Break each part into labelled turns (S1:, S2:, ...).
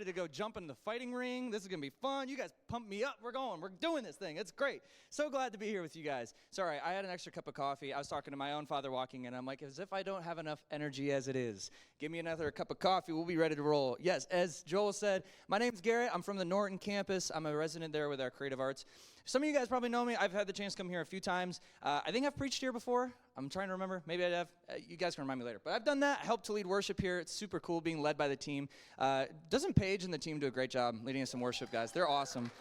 S1: excited to go jump in the fighting ring. This is going to be fun. You guys pump me up. We're going. We're doing this thing. It's great. So glad to be here with you guys. Sorry, I had an extra cup of coffee. I was talking to my own father walking in. I'm like, as if I don't have enough energy as it is. Give me another cup of coffee. We'll be ready to roll. Yes, as Joel said, my name's Garrett. I'm from the Norton campus. I'm a resident there with our creative arts. Some of you guys probably know me. I've had the chance to come here a few times. I think I've preached here before. I'm trying to remember. Maybe I have. You guys can remind me later. But I've done that. Helped to lead worship here. It's super cool being led by the team. Doesn't Paige and the team do a great job leading us in worship, guys? They're awesome.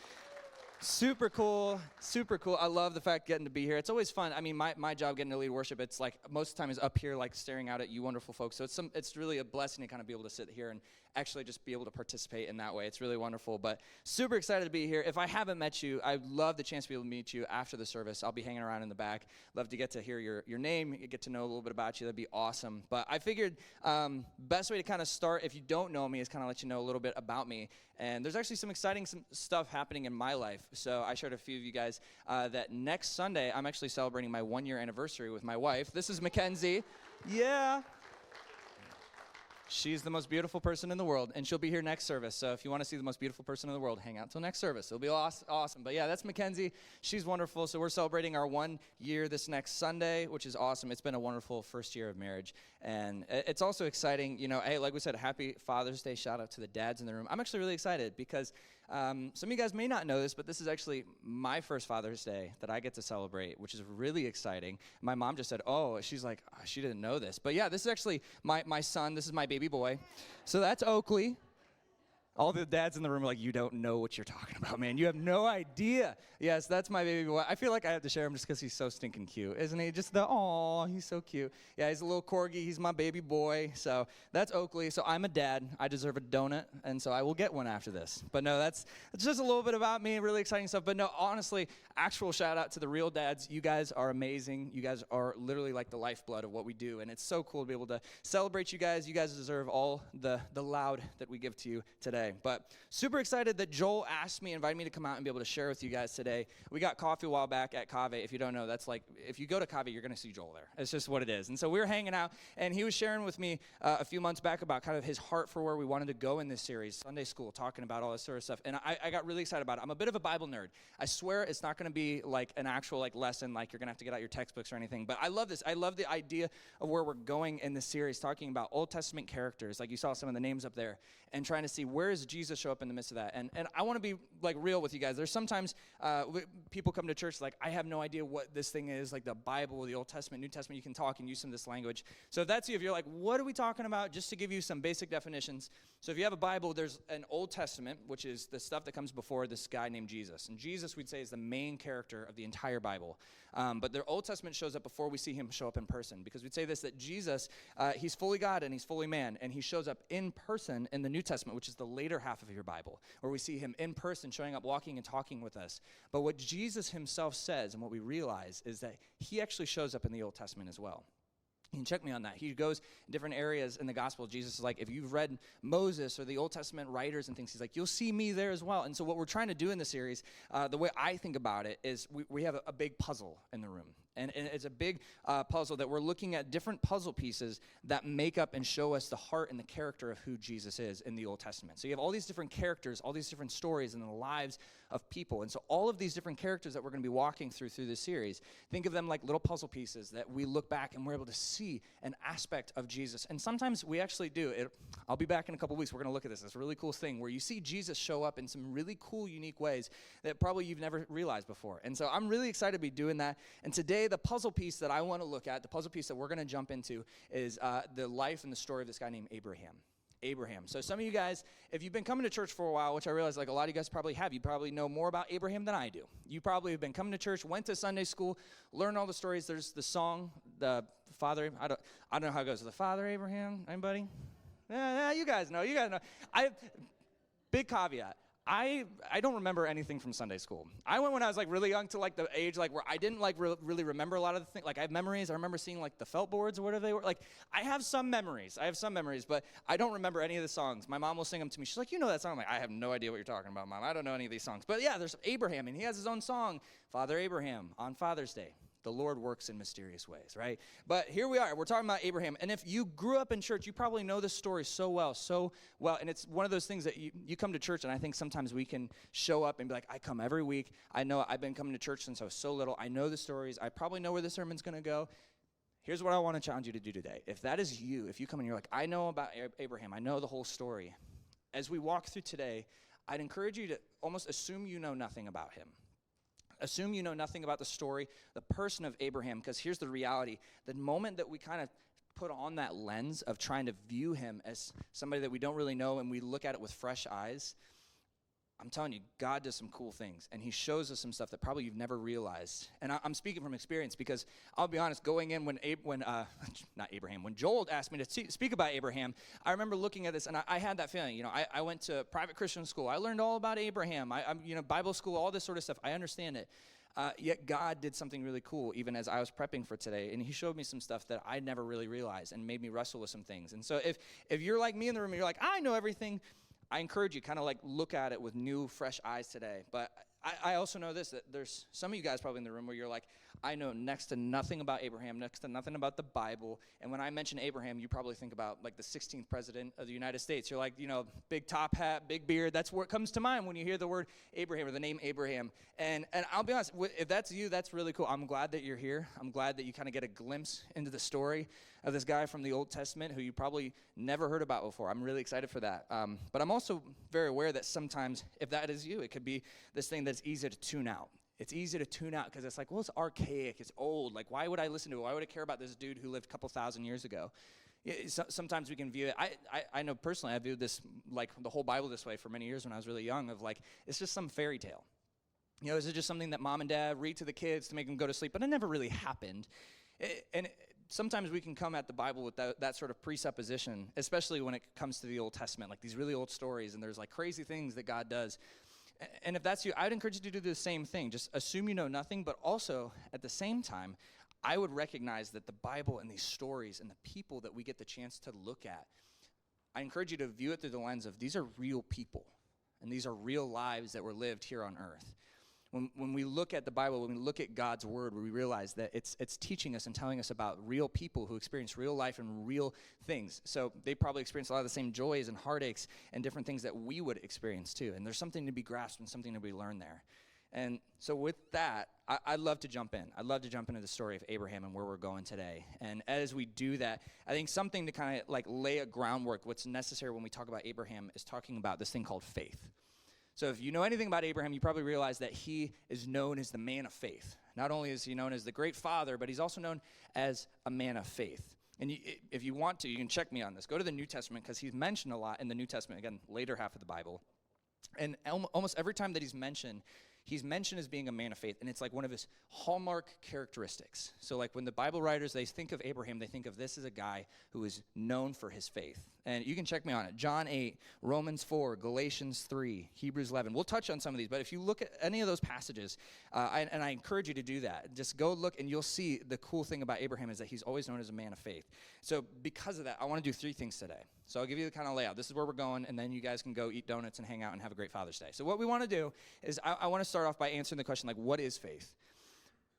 S1: Super cool, super cool. I love the fact getting to be here. It's always fun. I mean, my job getting to lead worship, it's like most of the time is up here, like staring out at you wonderful folks. So it's really a blessing to kind of be able to sit here and actually just be able to participate in that way. It's really wonderful, but super excited to be here. If I haven't met you, I'd love the chance to be able to meet you after the service. I'll be hanging around in the back. Love to get to hear your name, get to know a little bit about you. That'd be awesome. But I figured best way to kind of start, if you don't know me, is kind of let you know a little bit about me. And there's actually some exciting stuff happening in my life. So I shared a few of you guys that next Sunday, I'm actually celebrating my 1-year anniversary with my wife. This is Mackenzie. Yeah. She's the most beautiful person in the world, and she'll be here next service. So if you want to see the most beautiful person in the world, hang out till next service. It'll be awesome. But yeah, that's Mackenzie. She's wonderful. So we're celebrating our 1 year this next Sunday, which is awesome. It's been a wonderful first year of marriage. And it's also exciting, you know, hey, like we said, happy Father's Day. Shout out to the dads in the room. I'm actually really excited because some of you guys may not know this, but this is actually my first Father's Day that I get to celebrate, which is really exciting. My mom just said, oh, she's like, oh, she didn't know this. But yeah, this is actually my son. This is my baby boy. So that's Oakley. All the dads in the room are like, you don't know what you're talking about, man. You have no idea. Yes, that's my baby boy. I feel like I have to share him just because he's so stinking cute, isn't he? Just aw, he's so cute. Yeah, he's a little corgi. He's my baby boy. So that's Oakley. So I'm a dad. I deserve a donut, and so I will get one after this. But no, that's just a little bit about me. Really exciting stuff. But no, honestly, actual shout out to the real dads. You guys are amazing. You guys are literally like the lifeblood of what we do, and it's so cool to be able to celebrate you guys. You guys deserve all the loud that we give to you today. But super excited that Joel invited me to come out and be able to share with you guys today. We got coffee a while back at Cave. If you don't know, that's like, if you go to Cave, you're going to see Joel there. It's just what it is. And so we were hanging out, and he was sharing with me a few months back about kind of his heart for where we wanted to go in this series, Sunday school, talking about all this sort of stuff. And I got really excited about it. I'm a bit of a Bible nerd. I swear it's not going to be like an actual like lesson, like you're going to have to get out your textbooks or anything. But I love this. I love the idea of where we're going in this series, talking about Old Testament characters, like you saw some of the names up there, and trying to see where is Jesus show up in the midst of that. And I want to be like real with you guys. There's sometimes people come to church like, I have no idea what this thing is, like the Bible, the Old Testament, New Testament. You can talk and use some of this language. So if that's you, if you're like, what are we talking about? Just to give you some basic definitions. So if you have a Bible, there's an Old Testament, which is the stuff that comes before this guy named Jesus. And Jesus, we'd say, is the main character of the entire Bible. But the Old Testament shows up before we see him show up in person. Because we'd say this, that Jesus, he's fully God and he's fully man. And he shows up in person in the New Testament, which is the later half of your Bible, where we see him in person showing up, walking and talking with us. But what Jesus himself says and what we realize is that he actually shows up in the Old Testament as well. You can check me on that. He goes in different areas in the gospel. Jesus is like, if you've read Moses or the Old Testament writers and things, he's like, you'll see me there as well. And so what we're trying to do in the series, the way I think about it is we have a big puzzle in the room. And it's a big puzzle that we're looking at different puzzle pieces that make up and show us the heart and the character of who Jesus is in the Old Testament. So you have all these different characters, all these different stories in the lives of people. And so all of these different characters that we're going to be walking through this series, think of them like little puzzle pieces that we look back and we're able to see an aspect of Jesus. And sometimes we actually do. I'll be back in a couple weeks. We're going to look at this. It's a really cool thing where you see Jesus show up in some really cool, unique ways that probably you've never realized before. And so I'm really excited to be doing that. And today, the puzzle piece that I want to look at, the puzzle piece that we're going to jump into is the life and the story of this guy named Abraham. So some of you guys, if you've been coming to church for a while, which I realize like a lot of you guys probably have, you probably know more about Abraham than I do. You probably have been coming to church, went to Sunday school, learned all the stories. There's the song, the father, I don't know how it goes. The father Abraham, anybody? Yeah, you guys know. Big caveat. I don't remember anything from Sunday school. I went when I was like really young to like the age like where I didn't like really remember a lot of the things. Like I have memories. I remember seeing like the felt boards or whatever they were. Like I have some memories, but I don't remember any of the songs. My mom will sing them to me. She's like, you know that song? I'm like, I have no idea what you're talking about, Mom. I don't know any of these songs. But yeah, there's Abraham, and he has his own song, Father Abraham, on Father's Day. The Lord works in mysterious ways, right? But here we are. We're talking about Abraham. And if you grew up in church, you probably know this story so well. And it's one of those things that you come to church, and I think sometimes we can show up and be like, I come every week. I know I've been coming to church since I was so little. I know the stories. I probably know where the sermon's going to go. Here's what I want to challenge you to do today. If that is you, if you come and you're like, I know about Abraham. I know the whole story. As we walk through today, I'd encourage you to almost assume you know nothing about him. Assume you know nothing about the story, the person of Abraham, because here's the reality. The moment that we kind of put on that lens of trying to view him as somebody that we don't really know and we look at it with fresh eyes, I'm telling you, God does some cool things, and he shows us some stuff that probably you've never realized. And I'm speaking from experience because I'll be honest, going in when Joel asked me to speak about Abraham, I remember looking at this, and I had that feeling. You know, I went to private Christian school. I learned all about Abraham. I'm Bible school, all this sort of stuff. I understand it. Yet God did something really cool, even as I was prepping for today, and he showed me some stuff that I never really realized and made me wrestle with some things. And so if you're like me in the room, and you're like, I know everything, I encourage you kind of like look at it with new, fresh eyes today. But I also know this, that there's some of you guys probably in the room where you're like, I know next to nothing about Abraham, next to nothing about the Bible. And when I mention Abraham, you probably think about like the 16th president of the United States. You're like, big top hat, big beard. That's what comes to mind when you hear the word Abraham or the name Abraham. And I'll be honest, if that's you, that's really cool. I'm glad that you're here. I'm glad that you kind of get a glimpse into the story of this guy from the Old Testament who you probably never heard about before. I'm really excited for that. But I'm also very aware that sometimes if that is you, it could be this thing that's easy to tune out. It's easy to tune out because it's like, well, it's archaic, it's old. Like, why would I listen to it? Why would I care about this dude who lived a couple thousand years ago? Sometimes we can view it. I know personally I viewed this, like the whole Bible this way for many years when I was really young, of like, it's just some fairy tale. Is it just something that mom and dad read to the kids to make them go to sleep? But it never really happened. Sometimes we can come at the Bible with that sort of presupposition, especially when it comes to the Old Testament, like these really old stories, and there's like crazy things that God does. And if that's you, I'd encourage you to do the same thing. Just assume you know nothing, but also at the same time, I would recognize that the Bible and these stories and the people that we get the chance to look at, I encourage you to view it through the lens of these are real people, and these are real lives that were lived here on earth. When we look at the Bible, when we look at God's word, we realize that it's teaching us and telling us about real people who experience real life and real things. So they probably experience a lot of the same joys and heartaches and different things that we would experience too. And there's something to be grasped and something to be learned there. And so with that, I'd love to jump in. I'd love to jump into the story of Abraham and where we're going today. And as we do that, I think something to kind of like lay a groundwork, what's necessary when we talk about Abraham is talking about this thing called faith. So if you know anything about Abraham, you probably realize that he is known as the man of faith. Not only is he known as the great father, but he's also known as a man of faith. And if you want to, you can check me on this. Go to the New Testament because he's mentioned a lot in the New Testament, again, later half of the Bible. And almost every time that he's mentioned as being a man of faith, and it's like one of his hallmark characteristics. So like when the Bible writers, they think of Abraham, they think of this as a guy who is known for his faith. And you can check me on it. John 8, Romans 4, Galatians 3, Hebrews 11. We'll touch on some of these, but if you look at any of those passages, and I encourage you to do that, just go look and you'll see the cool thing about Abraham is that he's always known as a man of faith. So because of that, I want to do 3 things today. So I'll give you the kind of layout. This is where we're going, and then you guys can go eat donuts and hang out and have a great Father's Day. So what we want to do is I want to start off by answering the question, like, what is faith?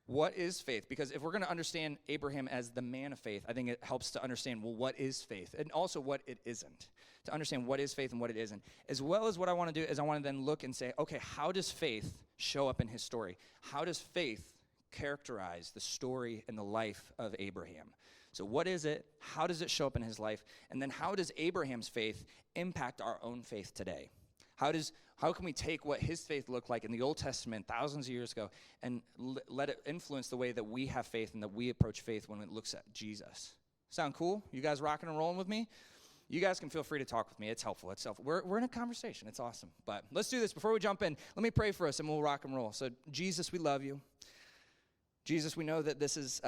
S1: What is faith? Because if we're going to understand Abraham as the man of faith, I think it helps to understand, well, what is faith? And also what it isn't. To understand what is faith and what it isn't. As well as what I want to do is I want to then look and say, okay, how does faith show up in his story? How does faith characterize the story and the life of Abraham? So what is it? How does it show up in his life? And then how does Abraham's faith impact our own faith today? How can we take what his faith looked like in the Old Testament thousands of years ago and let it influence the way that we have faith and that we approach faith when it looks at Jesus? Sound cool? You guys rocking and rolling with me? You guys can feel free to talk with me. It's helpful. We're in a conversation. It's awesome. But let's do this. Before we jump in, let me pray for us and we'll rock and roll. So Jesus, we love you. Jesus, we know that this is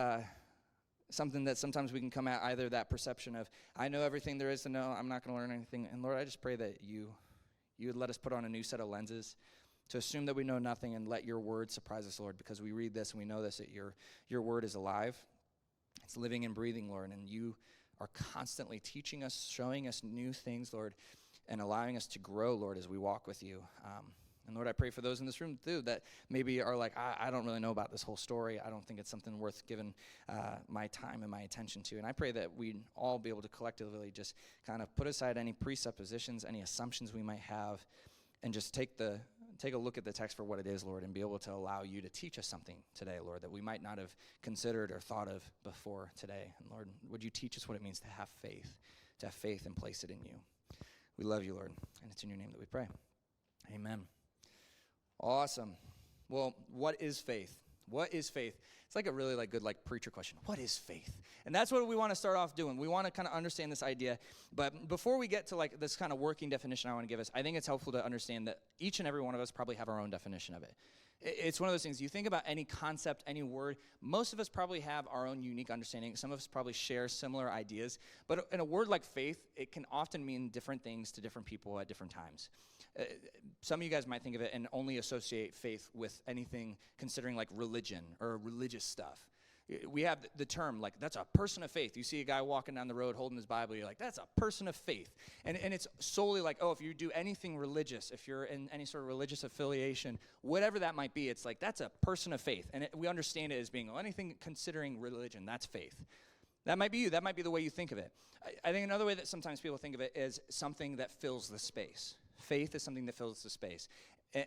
S1: something that sometimes we can come at either that perception of, I know everything there is to know, I'm not going to learn anything. And Lord, I just pray that you would let us put on a new set of lenses to assume that we know nothing and let your word surprise us, Lord, because we read this and we know this, that your word is alive. It's living and breathing, Lord, and you are constantly teaching us, showing us new things, Lord, and allowing us to grow, Lord, as we walk with you. And Lord, I pray for those in this room too that maybe are like, I don't really know about this whole story. I don't think it's something worth giving my time and my attention to. And I pray that we'd all be able to collectively just kind of put aside any presuppositions, any assumptions we might have, and just take a look at the text for what it is, Lord, and be able to allow you to teach us something today, Lord, that we might not have considered or thought of before today. And Lord, would you teach us what it means to have faith and place it in you. We love you, Lord, and it's in your name that we pray. Amen. Awesome. Well, what is faith? What is faith? It's like a really good preacher question. What is faith? And that's what we want to start off doing. We want to kind of understand this idea. But before we get to this kind of working definition I want to give us, I think it's helpful to understand that each and every one of us probably have our own definition of it. It's one of those things, you think about any concept, any word, most of us probably have our own unique understanding. Some of us probably share similar ideas. But in a word like faith, it can often mean different things to different people at different times. Some of you guys might think of it and only associate faith with anything considering religion or religious stuff. We have the term, that's a person of faith. You see a guy walking down the road holding his Bible, you're like, that's a person of faith. And it's solely if you do anything religious, if you're in any sort of religious affiliation, whatever that might be, it's that's a person of faith. And we understand it as being anything considering religion, that's faith. That might be you. That might be the way you think of it. I think another way that sometimes people think of it is something that fills the space. Faith is something that fills the space.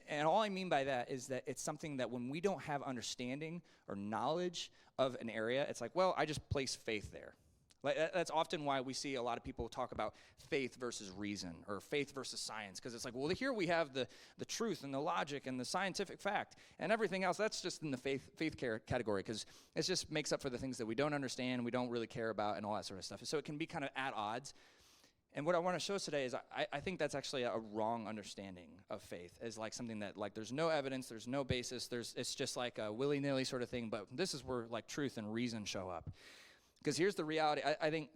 S1: And all I mean by that is that it's something that when we don't have understanding or knowledge of an area, it's well, I just place faith there. That's often why we see a lot of people talk about faith versus reason or faith versus science, because it's well, here we have the truth and the logic and the scientific fact, and everything else, that's just in the faith category, because it just makes up for the things that we don't understand, we don't really care about, and all that sort of stuff. So it can be kind of at odds. And what I want to show us today is I think that's actually a wrong understanding of faith, is something that there's no evidence, there's no basis, it's just a willy-nilly sort of thing, but this is where truth and reason show up. Because here's the reality, I think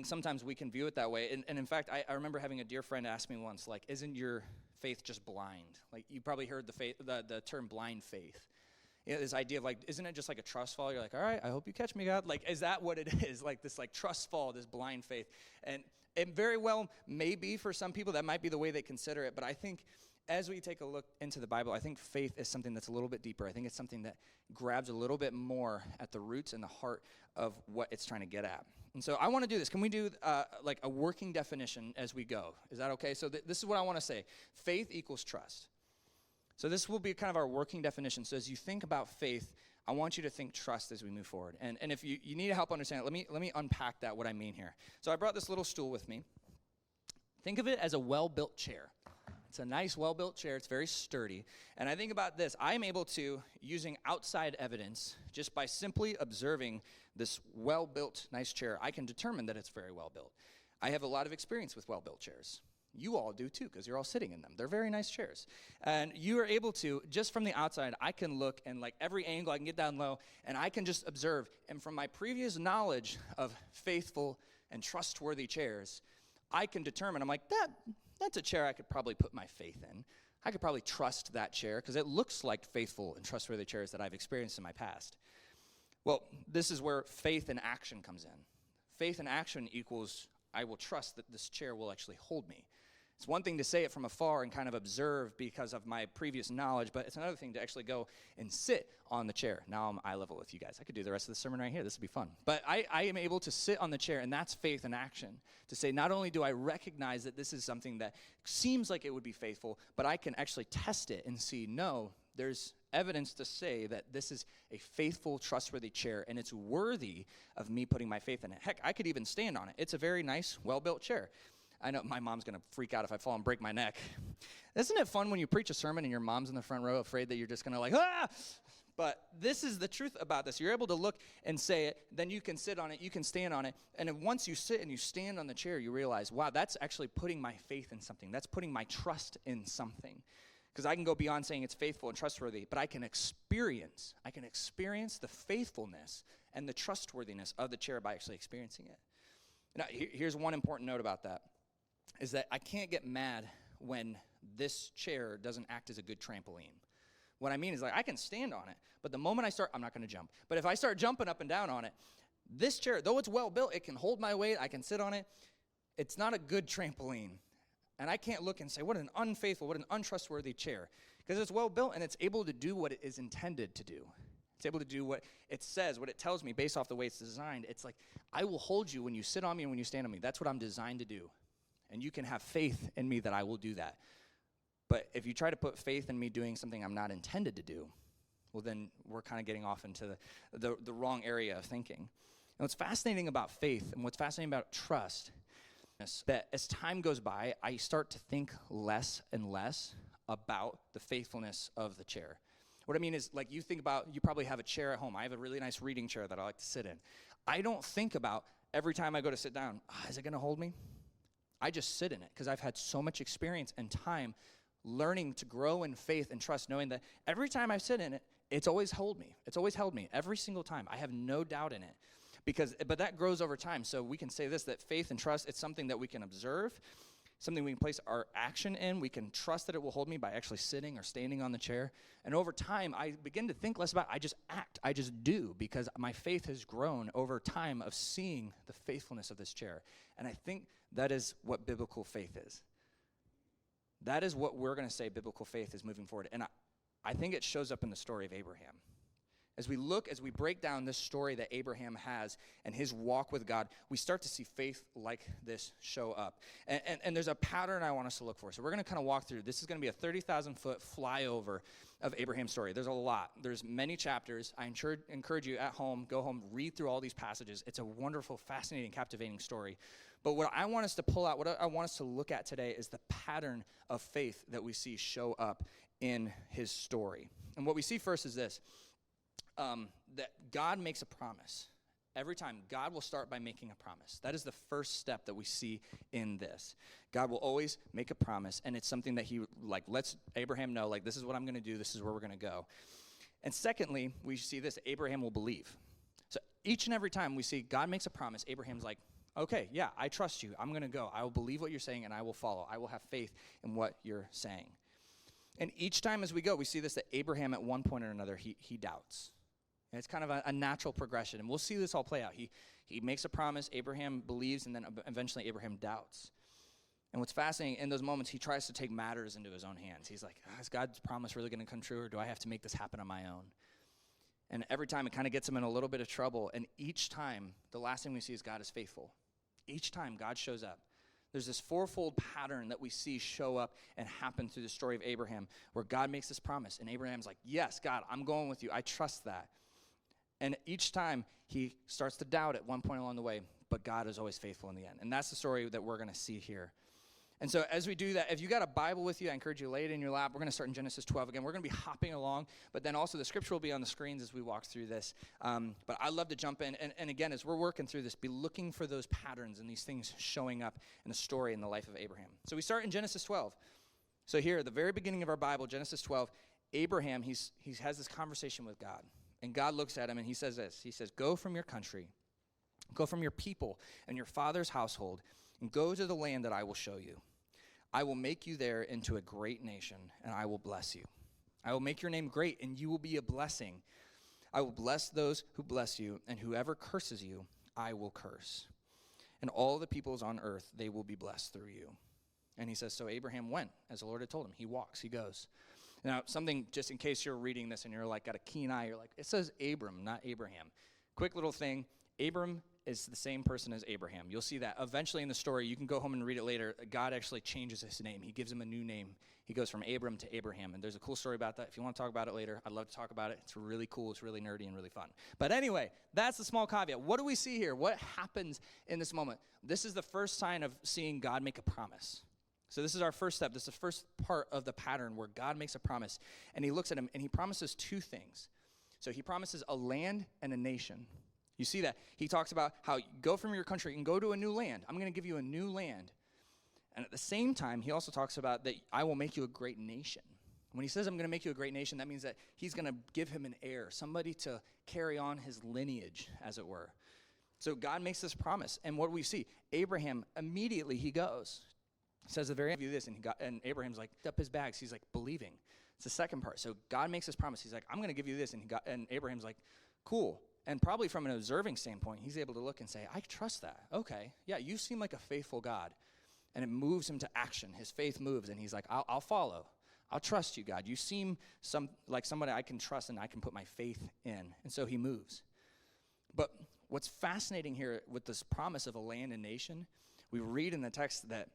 S1: sometimes we can view it that way, and in fact, I remember having a dear friend ask me once, isn't your faith just blind? You probably heard the term blind faith. This idea of isn't it just a trust fall? You're all right, I hope you catch me, God. Is that what it is? This trust fall, this blind faith. And it very well may be for some people, that might be the way they consider it. But I think as we take a look into the Bible, I think faith is something that's a little bit deeper. I think it's something that grabs a little bit more at the roots and the heart of what it's trying to get at. And so I want to do this. Can we do a working definition as we go? Is that okay? So this is what I want to say. Faith equals trust. So this will be kind of our working definition. So as you think about faith, I want you to think trust as we move forward. And if you need help understanding it, let me unpack that, what I mean here. So I brought this little stool with me. Think of it as a well-built chair. It's a nice, well-built chair. It's very sturdy. And I think about this. I'm able to, using outside evidence, just by simply observing this well-built, nice chair, I can determine that it's very well-built. I have a lot of experience with well-built chairs. You all do too, because you're all sitting in them. They're very nice chairs. And you are able to, just from the outside, I can look and every angle, I can get down low, and I can just observe. And from my previous knowledge of faithful and trustworthy chairs, I can determine, I'm that's a chair I could probably put my faith in. I could probably trust that chair, because it looks like faithful and trustworthy chairs that I've experienced in my past. Well, this is where faith and action comes in. Faith and action equals, I will trust that this chair will actually hold me. It's one thing to say it from afar and kind of observe because of my previous knowledge, but it's another thing to actually go and sit on the chair. Now I'm eye level with you guys. I could do the rest of the sermon right here. This would be fun. But I am able to sit on the chair, and that's faith in action. To say, not only do I recognize that this is something that seems like it would be faithful, but I can actually test it and see, no, there's evidence to say that this is a faithful, trustworthy chair, and it's worthy of me putting my faith in it. Heck, I could even stand on it. It's a very nice, well-built chair. I know my mom's going to freak out if I fall and break my neck. Isn't it fun when you preach a sermon and your mom's in the front row afraid that you're just going to ah? But this is the truth about this. You're able to look and say it, then you can sit on it, you can stand on it, and then once you sit and you stand on the chair, you realize, wow, that's actually putting my faith in something. That's putting my trust in something. Because I can go beyond saying it's faithful and trustworthy, but I can experience the faithfulness and the trustworthiness of the chair by actually experiencing it. Now, here's one important note about that, is that I can't get mad when this chair doesn't act as a good trampoline. What I mean is I can stand on it, but the moment I'm not going to jump. But if I start jumping up and down on it, this chair, though it's well built, it can hold my weight, I can sit on it. It's not a good trampoline. And I can't look and say, what an unfaithful, what an untrustworthy chair. Because it's well built and it's able to do what it is intended to do. It's able to do what it says, what it tells me based off the way it's designed. It's like, I will hold you when you sit on me and when you stand on me. That's what I'm designed to do. And you can have faith in me that I will do that. But if you try to put faith in me doing something I'm not intended to do, well, then we're kind of getting off into the wrong area of thinking. And what's fascinating about faith and what's fascinating about trust is that as time goes by, I start to think less and less about the faithfulness of the chair. What I mean is, like, you think about, you probably have a chair at home. I have a really nice reading chair that I like to sit in. I don't think about every time I go to sit down, is it going to hold me? I just sit in it because I've had so much experience and time learning to grow in faith and trust, knowing that every time I sit in it, it's always held me. It's always held me every single time. I have no doubt in it. But that grows over time. So we can say this, that faith and trust, it's something that we can observe, something we can place our action in. We can trust that it will hold me by actually sitting or standing on the chair. And over time, I begin to think less about it. I just act. I just do, because my faith has grown over time of seeing the faithfulness of this chair. And I think that is what biblical faith is. That is what we're going to say biblical faith is moving forward. And I think it shows up in the story of Abraham. As we break down this story that Abraham has and his walk with God, we start to see faith like this show up. And there's a pattern I want us to look for. So we're going to kind of walk through. This is going to be a 30,000-foot flyover of Abraham's story. There's a lot. There's many chapters. I encourage you at home, go home, read through all these passages. It's a wonderful, fascinating, captivating story. But what I want us to pull out, what I want us to look at today is the pattern of faith that we see show up in his story. And what we see first is this. That God makes a promise. Every time, God will start by making a promise. That is the first step that we see in this. God will always make a promise, and it's something that he lets Abraham know, this is what I'm going to do, this is where we're going to go. And secondly, we see this, Abraham will believe. So each and every time we see God makes a promise, Abraham's like, okay, yeah, I trust you. I'm going to go. I will believe what you're saying, and I will follow. I will have faith in what you're saying. And each time as we go, we see this, that Abraham at one point or another, he doubts. And it's kind of a natural progression, and we'll see this all play out. He makes a promise, Abraham believes, and then eventually Abraham doubts. And what's fascinating, in those moments, he tries to take matters into his own hands. He's like, is God's promise really going to come true, or do I have to make this happen on my own? And every time it kind of gets him in a little bit of trouble, and each time, the last thing we see is God is faithful. Each time God shows up. There's this fourfold pattern that we see show up and happen through the story of Abraham, where God makes this promise, and Abraham's like, yes, God, I'm going with you. I trust that. And each time he starts to doubt at one point along the way, but God is always faithful in the end. And that's the story that we're going to see here. And so as we do that, if you got a Bible with you, I encourage you to lay it in your lap. We're going to start in Genesis 12 again. We're going to be hopping along, but then also the scripture will be on the screens as we walk through this. But I love to jump in. And again, as we're working through this, be looking for those patterns and these things showing up in the story in the life of Abraham. So we start in Genesis 12. So here, at the very beginning of our Bible, Genesis 12, Abraham, he has this conversation with God. And God looks at him and he says this. He says, go from your country, go from your people and your father's household, and go to the land that I will show you. I will make you there into a great nation, and I will bless you. I will make your name great, and you will be a blessing. I will bless those who bless you, and whoever curses you, I will curse. And all the peoples on earth, they will be blessed through you. And he says, so Abraham went, as the Lord had told him. He walks, he goes. Now, something, just in case you're reading this and you're like, got a keen eye, you're like, it says Abram, not Abraham. Quick little thing, Abram is the same person as Abraham. You'll see that eventually in the story. You can go home and read it later. God actually changes his name. He gives him a new name. He goes from Abram to Abraham, and there's a cool story about that. If you want to talk about it later, I'd love to talk about it. It's really cool. It's really nerdy and really fun. But anyway, that's the small caveat. What do we see here? What happens in this moment? This is the first sign of seeing God make a promise. So this is our first step. This is the first part of the pattern where God makes a promise, and he looks at him, and he promises two things. So he promises a land and a nation. You see that. He talks about how you go from your country and go to a new land. I'm going to give you a new land. And at the same time, he also talks about that I will make you a great nation. When he says I'm going to make you a great nation, that means that he's going to give him an heir, somebody to carry on his lineage, as it were. So God makes this promise. And what do we see? Abraham, immediately he goes. He says, the very end of this, and Abraham's like, up his bags. He's like, believing. It's the second part. So God makes this promise. He's like, I'm going to give you this. And Abraham's like, cool. And probably from an observing standpoint, he's able to look and say, I trust that. Okay, yeah, you seem like a faithful God. And it moves him to action. His faith moves, and he's like, I'll follow. I'll trust you, God. You seem like somebody I can trust and I can put my faith in. And so he moves. But what's fascinating here with this promise of a land and nation, we read in the text that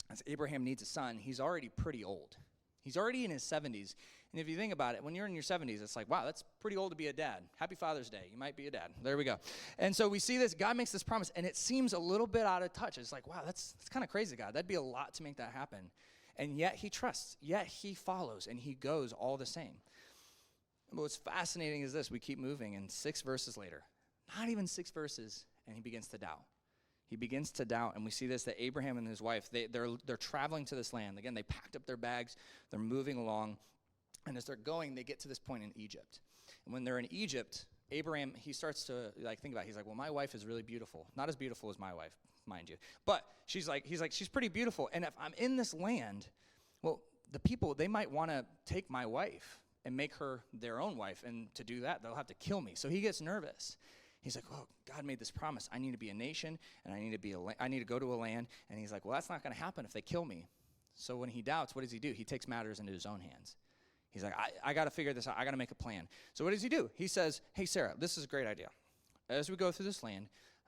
S1: as Abraham needs a son, he's already pretty old. He's already in his 70s. And if you think about it, when you're in your 70s, it's like, wow, that's pretty old to be a dad. Happy Father's Day. You might be a dad. There we go. And so we see this. God makes this promise, and it seems a little bit out of touch. It's like, wow, that's kind of crazy, God. That'd be a lot to make that happen. And yet he trusts. Yet he follows, and he goes all the same. But what's fascinating is this. We keep moving, and 6 verses later, not even 6 verses, and he begins to doubt. He begins to doubt, and we see this, that Abraham and his wife, they're traveling to this land. Again, they packed up their bags. They're moving along, and as they're going, they get to this point in Egypt. And when they're in Egypt, Abraham, he starts to think about it. He's like, well, my wife is really beautiful. Not as beautiful as my wife, mind you. But he's like, she's pretty beautiful. And if I'm in this land, well, the people, they might want to take my wife and make her their own wife. And to do that, they'll have to kill me. So he gets nervous. He's like, oh, God made this promise. I need to be a nation, and I need to go to a land. And he's like, well, that's not going to happen if they kill me. So when he doubts, what does he do? He takes matters into his own hands. He's like, I got to figure this out. I got to make a plan. So what does he do? He says, hey, Sarah, this is a great idea. As we go through this land,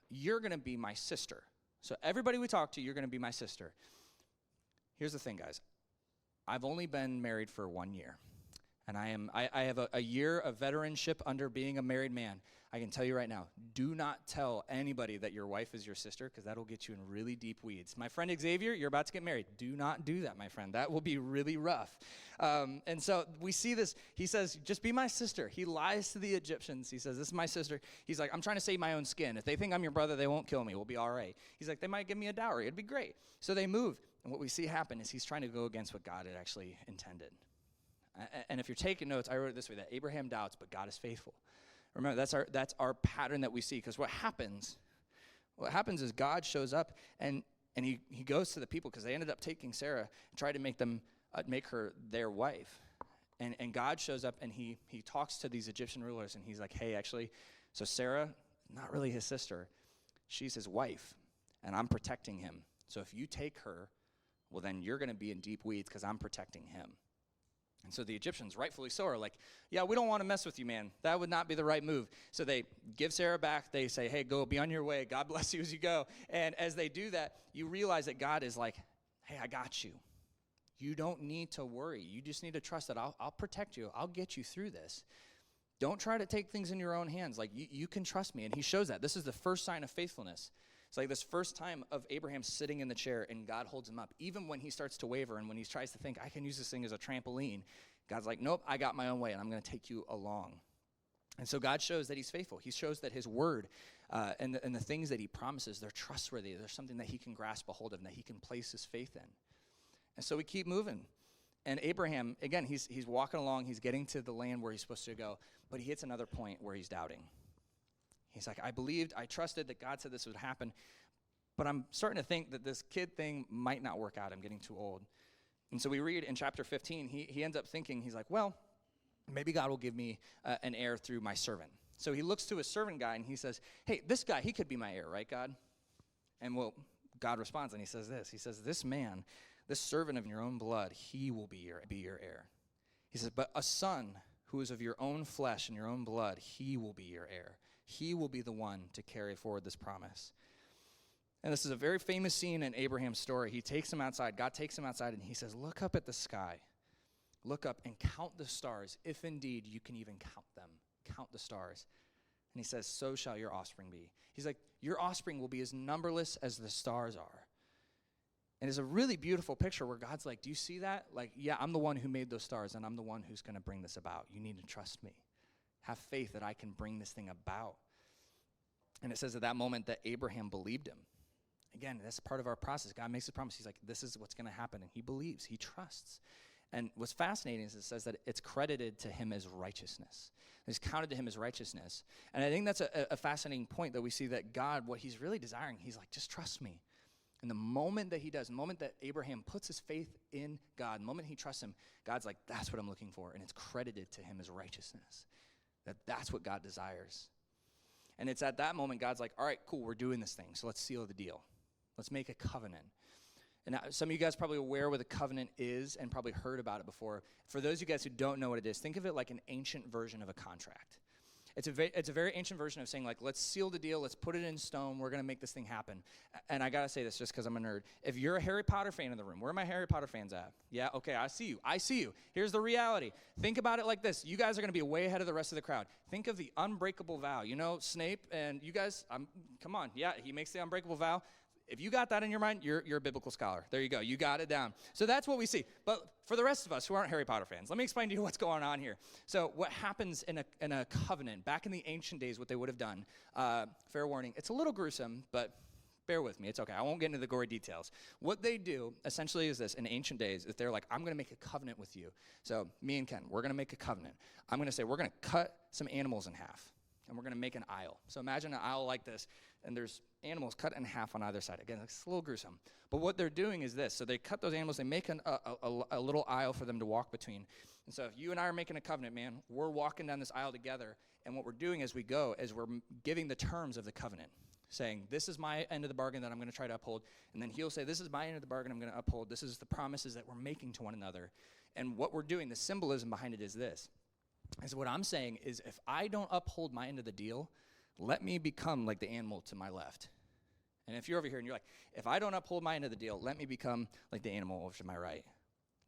S1: you're going to be my sister. So everybody we talk to, you're going to be my sister. Here's the thing, guys. I've only been married for 1 year. And I have a year of veteranship under being a married man. I can tell you right now, do not tell anybody that your wife is your sister, because that'll get you in really deep weeds. My friend Xavier, you're about to get married. Do not do that, my friend. That will be really rough. And so we see this. He says, just be my sister. He lies to the Egyptians. He says, this is my sister. He's like, I'm trying to save my own skin. If they think I'm your brother, they won't kill me. We'll be all right. He's like, they might give me a dowry. It'd be great. So they move. And what we see happen is he's trying to go against what God had actually intended. And if you're taking notes, I wrote it this way, that Abraham doubts, but God is faithful. Remember, that's our pattern that we see, because what happens is God shows up, and he goes to the people, because they ended up taking Sarah and tried to make her their wife. And God shows up, and he talks to these Egyptian rulers, and he's like, hey, actually, so Sarah, not really his sister, she's his wife, and I'm protecting him. So if you take her, well, then you're going to be in deep weeds, because I'm protecting him. And so the Egyptians, rightfully so, are like, yeah, we don't want to mess with you, man. That would not be the right move. So they give Sarah back. They say, hey, go, be on your way. God bless you as you go. And as they do that, you realize that God is like, hey, I got you. You don't need to worry. You just need to trust that I'll protect you. I'll get you through this. Don't try to take things in your own hands. Like, you can trust me. And he shows that. This is the first sign of faithfulness. It's like this first time of Abraham sitting in the chair, and God holds him up. Even when he starts to waver and when he tries to think, I can use this thing as a trampoline, God's like, nope, I got my own way, and I'm going to take you along. And so God shows that he's faithful. He shows that his word and the things that he promises, they're trustworthy. There's something that he can grasp a hold of and that he can place his faith in. And so we keep moving. And Abraham, again, he's walking along. He's getting to the land where he's supposed to go, but he hits another point where he's doubting. He's like, I trusted that God said this would happen, but I'm starting to think that this kid thing might not work out. I'm getting too old. And so we read in chapter 15, he ends up thinking, he's like, well, maybe God will give me an heir through my servant. So he looks to his servant guy, and he says, hey, this guy, he could be my heir, right, God? And well, God responds, and he says this. He says, this man, this servant of your own blood, he will be your heir. He says, but a son who is of your own flesh and your own blood, he will be your heir. He will be the one to carry forward this promise. And this is a very famous scene in Abraham's story. He takes him outside. God takes him outside, and he says, look up at the sky. Look up and count the stars, if indeed you can even count them. Count the stars. And he says, so shall your offspring be. He's like, your offspring will be as numberless as the stars are. And it's a really beautiful picture where God's like, do you see that? Like, yeah, I'm the one who made those stars, and I'm the one who's going to bring this about. You need to trust me. Have faith that I can bring this thing about. And it says at that moment that Abraham believed him. Again, that's part of our process. God makes a promise. He's like, this is what's going to happen. And he believes. He trusts. And what's fascinating is it says that it's credited to him as righteousness. It's counted to him as righteousness. And I think that's a fascinating point that we see that God, what he's really desiring, he's like, just trust me. And the moment that he does, the moment that Abraham puts his faith in God, the moment he trusts him, God's like, that's what I'm looking for. And it's credited to him as righteousness. That's what God desires. And it's at that moment God's like, all right, cool, we're doing this thing. So let's seal the deal. Let's make a covenant. And some of you guys are probably aware what a covenant is and probably heard about it before. For those of you guys who don't know what it is, think of it like an ancient version of a contract. It's a very ancient version of saying, like, let's seal the deal, let's put it in stone, we're going to make this thing happen. And I got to say this just because I'm a nerd. If you're a Harry Potter fan in the room, where are my Harry Potter fans at? Yeah, okay, I see you. Here's the reality. Think about it like this. You guys are going to be way ahead of the rest of the crowd. Think of the unbreakable vow. You know, Snape and you guys, come on. Yeah, he makes the unbreakable vow. If you got that in your mind, you're a biblical scholar. There you go. You got it down. So that's what we see. But for the rest of us who aren't Harry Potter fans, let me explain to you what's going on here. So what happens in a covenant, back in the ancient days, what they would have done, fair warning, it's a little gruesome, but bear with me. It's okay. I won't get into the gory details. What they do, essentially, is this. In ancient days, is they're like, I'm going to make a covenant with you. So me and Ken, we're going to make a covenant. I'm going to say, we're going to cut some animals in half, and we're going to make an aisle. So imagine an aisle like this, and there's animals cut in half on either side. Again, it's a little gruesome. But what they're doing is this. So they cut those animals. They make a little aisle for them to walk between. And so if you and I are making a covenant, man, we're walking down this aisle together. And what we're doing as we go is we're giving the terms of the covenant, saying, this is my end of the bargain that I'm going to try to uphold. And then he'll say, this is my end of the bargain I'm going to uphold. This is the promises that we're making to one another. And what we're doing, the symbolism behind it is this. Is what I'm saying is if I don't uphold my end of the deal, let me become like the animal to my left. And if you're over here and you're like, if I don't uphold my end of the deal, let me become like the animal over to my right.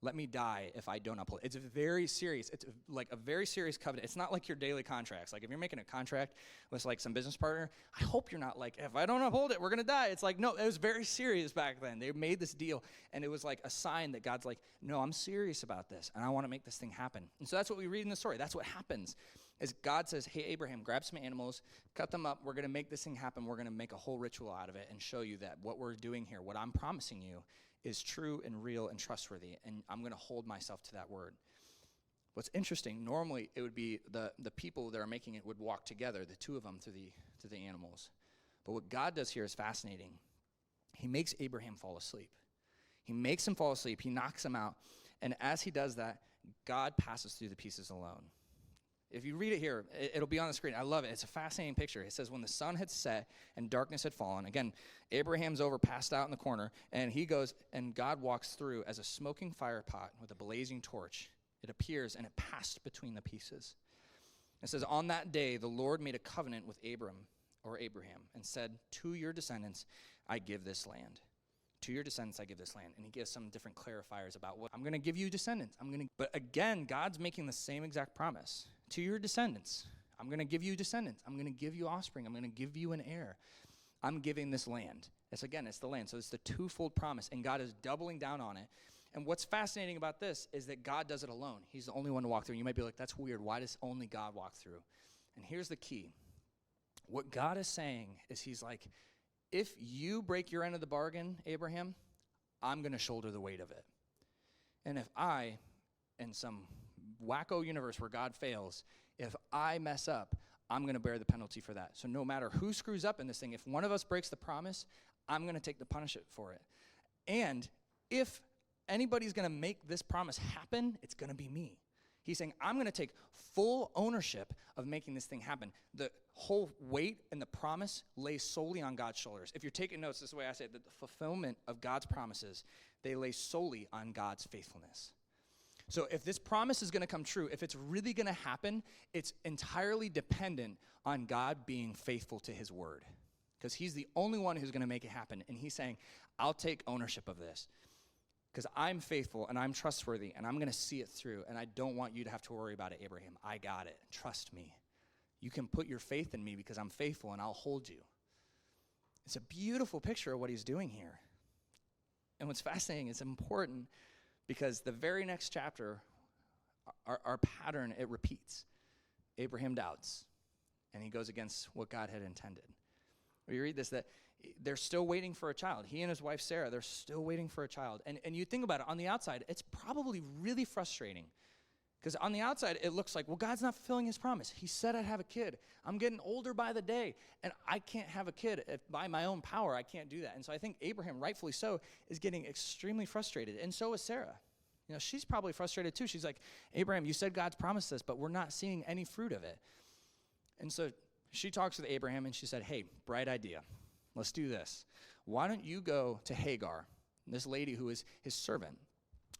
S1: Let me die if I don't uphold. It's very serious. It's like a very serious covenant. It's not like your daily contracts. Like if you're making a contract with like some business partner, I hope you're not like, if I don't uphold it, we're going to die. It's like, no, it was very serious back then. They made this deal, and it was like a sign that God's like, no, I'm serious about this, and I want to make this thing happen. And so that's what we read in the story. That's what happens. Is God says, hey, Abraham, grab some animals, cut them up. We're going to make this thing happen. We're going to make a whole ritual out of it and show you that what we're doing here, what I'm promising you, is true and real and trustworthy, and I'm going to hold myself to that word. What's interesting, normally it would be the people that are making it would walk together, the two of them, to the animals. But what God does here is fascinating. He makes Abraham fall asleep. He makes him fall asleep. He knocks him out. And as he does that, God passes through the pieces alone. If you read it here, it'll be on the screen. I love it. It's a fascinating picture. It says, when the sun had set and darkness had fallen, again, Abraham's over, passed out in the corner, and he goes, and God walks through as a smoking fire pot with a blazing torch. It appears, and it passed between the pieces. It says, on that day, the Lord made a covenant with Abraham, and said, to your descendants, I give this land. To your descendants, I give this land. And he gives some different clarifiers about what I'm going to give you descendants. But again, God's making the same exact promise. To your descendants, I'm going to give you descendants. I'm going to give you offspring. I'm going to give you an heir. I'm giving this land. It's the land. So it's the twofold promise, and God is doubling down on it. And what's fascinating about this is that God does it alone. He's the only one to walk through. And you might be like, that's weird. Why does only God walk through? And here's the key. What God is saying is he's like, if you break your end of the bargain, Abraham, I'm going to shoulder the weight of it. And if I, in some wacko universe where God fails, if I mess up, I'm going to bear the penalty for that. So no matter who screws up in this thing, if one of us breaks the promise, I'm going to take the punishment for it. And if anybody's going to make this promise happen, it's going to be me. He's saying, I'm going to take full ownership of making this thing happen. The whole weight and the promise lays solely on God's shoulders. If you're taking notes, this is the way I say it, that the fulfillment of God's promises, they lay solely on God's faithfulness. So if this promise is going to come true, if it's really going to happen, it's entirely dependent on God being faithful to his word. Because he's the only one who's going to make it happen. And he's saying, I'll take ownership of this. Because I'm faithful and I'm trustworthy and I'm going to see it through. And I don't want you to have to worry about it, Abraham. I got it. Trust me. You can put your faith in me because I'm faithful and I'll hold you. It's a beautiful picture of what he's doing here. And what's fascinating, it's important because the very next chapter, our pattern, it repeats. Abraham doubts and he goes against what God had intended. We read this, that they're still waiting for a child. He and his wife, Sarah, they're still waiting for a child. And you think about it, on the outside, it's probably really frustrating. Because on the outside, it looks like, well, God's not fulfilling his promise. He said I'd have a kid. I'm getting older by the day, and I can't have a kid. By my own power, I can't do that. And so I think Abraham, rightfully so, is getting extremely frustrated. And so is Sarah. You know, she's probably frustrated too. She's like, Abraham, you said God's promised this, but we're not seeing any fruit of it. And so she talks with Abraham, and she said, hey, bright idea. Let's do this. Why don't you go to Hagar, this lady who is his servant,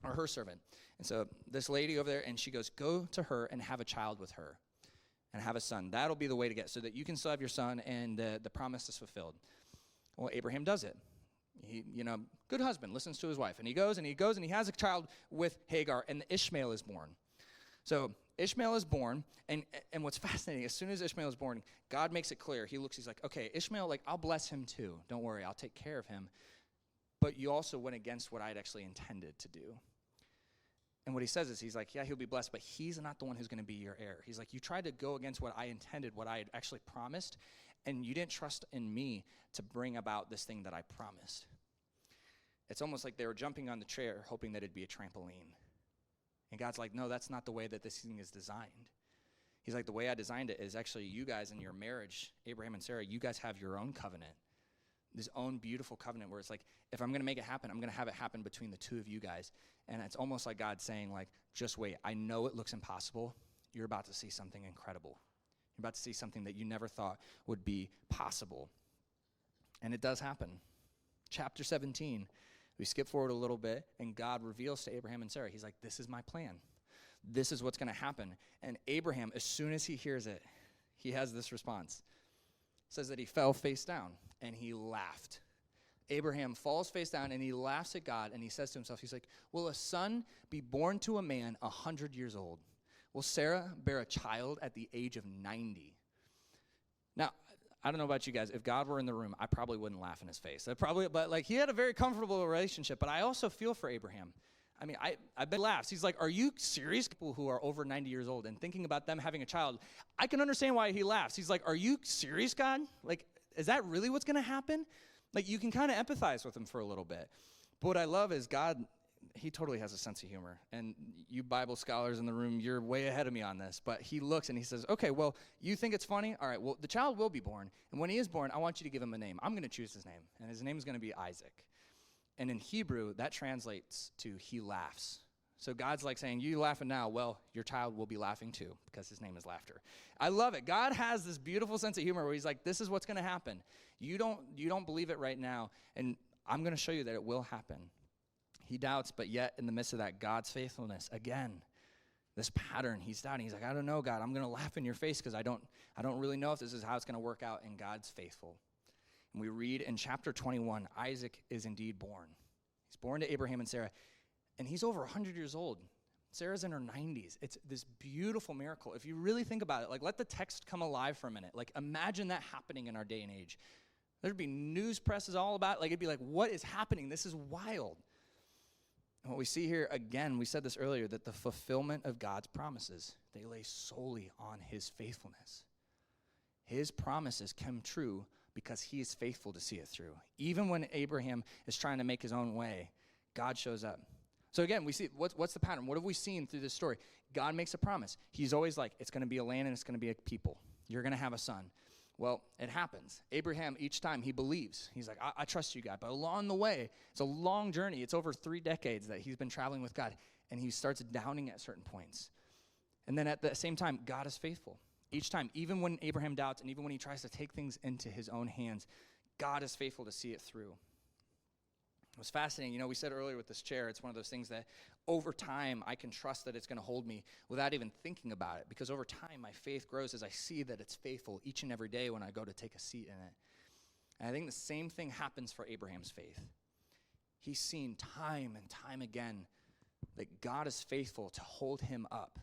S1: or her servant. And so this lady over there, and she goes, go to her and have a child with her and have a son. That'll be the way to get, so that you can still have your son and the promise is fulfilled. Well, Abraham does it. He, good husband, listens to his wife. And he goes and he has a child with Hagar, and Ishmael is born. So Ishmael is born, and what's fascinating, as soon as Ishmael is born, God makes it clear. He's like, okay, Ishmael, I'll bless him too. Don't worry, I'll take care of him. But you also went against what I'd actually intended to do. And what he says is, he's like, yeah, he'll be blessed, but he's not the one who's going to be your heir. He's like, you tried to go against what I intended, what I had actually promised, and you didn't trust in me to bring about this thing that I promised. It's almost like they were jumping on the chair, hoping that it'd be a trampoline. And God's like, no, that's not the way that this thing is designed. He's like, the way I designed it is actually you guys in your marriage, Abraham and Sarah, you guys have your own covenant, this own beautiful covenant where it's like, if I'm going to make it happen, I'm going to have it happen between the two of you guys. And it's almost like God saying, just wait. I know it looks impossible. You're about to see something incredible. You're about to see something that you never thought would be possible. And it does happen. Chapter 17, we skip forward a little bit, and God reveals to Abraham and Sarah, he's like, this is my plan. This is what's going to happen. And Abraham, as soon as he hears it, he has this response. It says that he fell face down, and he laughed. Abraham falls face down, and he laughs at God, and he says to himself, he's like, will a son be born to a man 100 years old? Will Sarah bear a child at the age of 90? Now, I don't know about you guys. If God were in the room, I probably wouldn't laugh in his face. But he had a very comfortable relationship. But I also feel for Abraham. I mean, I bet he laughs. He's like, are you serious? People who are over 90 years old and thinking about them having a child, I can understand why he laughs. He's like, are you serious, God? Is that really what's going to happen? You can kind of empathize with him for a little bit. But what I love is God, he totally has a sense of humor. And you Bible scholars in the room, you're way ahead of me on this. But he looks and he says, okay, well, you think it's funny? All right, well, the child will be born. And when he is born, I want you to give him a name. I'm going to choose his name. And his name is going to be Isaac. And in Hebrew, that translates to he laughs. So God's like saying, you laughing now, well, your child will be laughing too, because his name is laughter. I love it. God has this beautiful sense of humor where he's like, this is what's going to happen. You don't believe it right now, and I'm going to show you that it will happen. He doubts, but yet in the midst of that, God's faithfulness, again, this pattern, he's doubting. He's like, I don't know, God. I'm going to laugh in your face because I don't really know if this is how it's going to work out, and God's faithful. And we read in chapter 21, Isaac is indeed born. He's born to Abraham and Sarah, and he's over 100 years old. Sarah's in her 90s. It's this beautiful miracle. If you really think about it, let the text come alive for a minute. Imagine that happening in our day and age. There'd be news presses all about it. It'd be like, what is happening? This is wild. And what we see here, again, we said this earlier, that the fulfillment of God's promises, they lay solely on his faithfulness. His promises come true because he is faithful to see it through. Even when Abraham is trying to make his own way, God shows up. So again, we see, what's the pattern? What have we seen through this story? God makes a promise. He's always like, it's going to be a land and it's going to be a people. You're going to have a son. Well, it happens. Abraham, each time, he believes. He's like, I trust you, God. But along the way, it's a long journey. It's over 3 decades that he's been traveling with God. And he starts doubting at certain points. And then at the same time, God is faithful. Each time, even when Abraham doubts and even when he tries to take things into his own hands, God is faithful to see it through. It was fascinating. We said earlier with this chair, it's one of those things that over time, I can trust that it's going to hold me without even thinking about it. Because over time, my faith grows as I see that it's faithful each and every day when I go to take a seat in it. And I think the same thing happens for Abraham's faith. He's seen time and time again that God is faithful to hold him up.